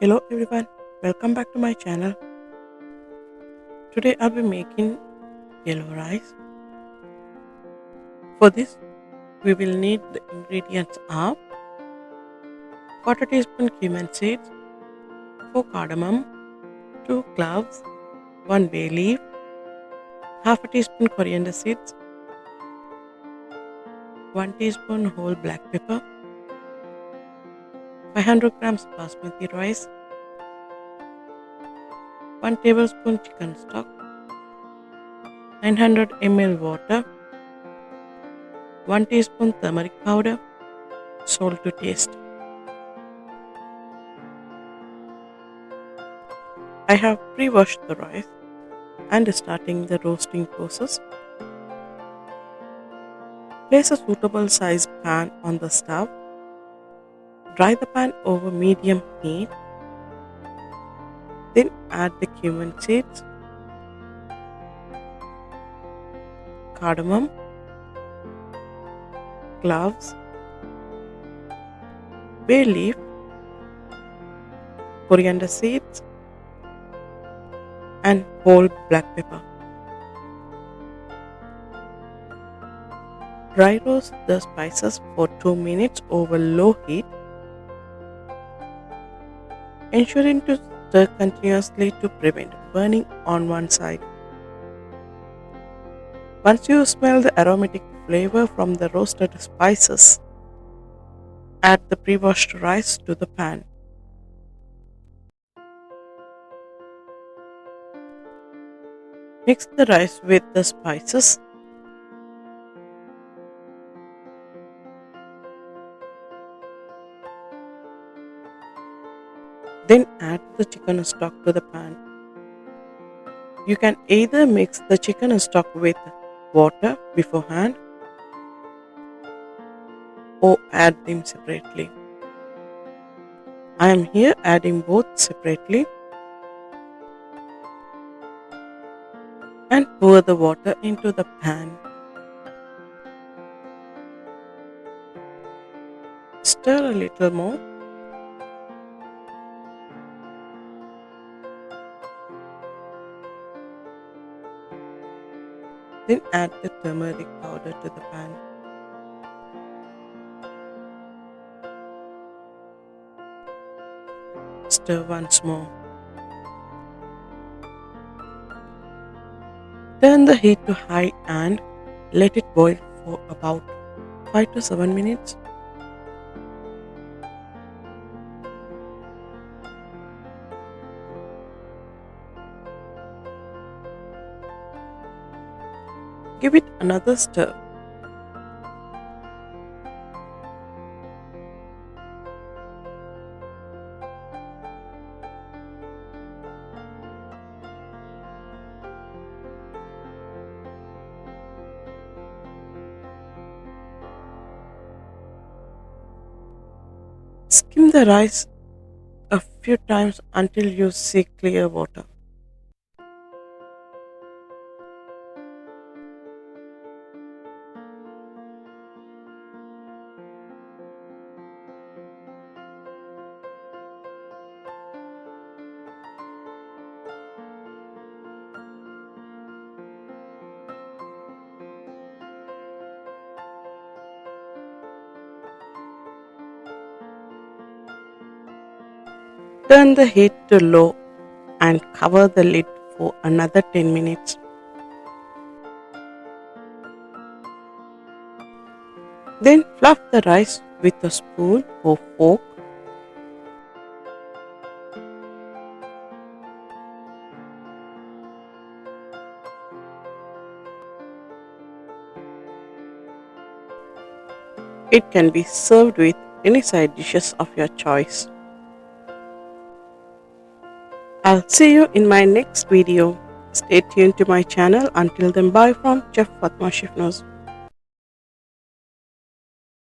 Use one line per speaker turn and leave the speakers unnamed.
Hello everyone, welcome back to my channel. Today I'll be making yellow rice. For this, we will need the ingredients of quarter teaspoon cumin seeds, 4 cardamom, 2 cloves, 1 bay leaf, half a teaspoon coriander seeds, 1 teaspoon whole black pepper, 500 grams basmati rice, 1 tablespoon chicken stock, 900 ml water, 1 teaspoon turmeric powder, salt to taste. I have pre-washed the rice and starting the roasting process. Place a suitable sized pan on the stove. Dry the pan over medium heat. Then add the cumin seeds, cardamom, cloves, bay leaf, coriander seeds, and whole black pepper. Dry roast the spices for 2 minutes over low heat, ensuring to stir continuously to prevent burning on one side. Once you smell the aromatic flavor from the roasted spices, add the pre-washed rice to the pan. Mix the rice with the spices. Then add the chicken stock to the pan. You can either mix the chicken stock with water beforehand or add them separately. I am here adding both separately and pour the water into the pan. Stir a little more. Then add the turmeric powder to the pan. Stir once more. Turn the heat to high and let it boil for about 5 to 7 minutes. Give it another stir. Skim the rice a few times until you see clear water. Turn the heat to low and cover the lid for another 10 minutes. Then fluff the rice with a spoon or fork. It can be served with any side dishes of your choice. I'll see you in my next video. Stay tuned to my channel. Until then, bye from Chef Fatma Chef Knows.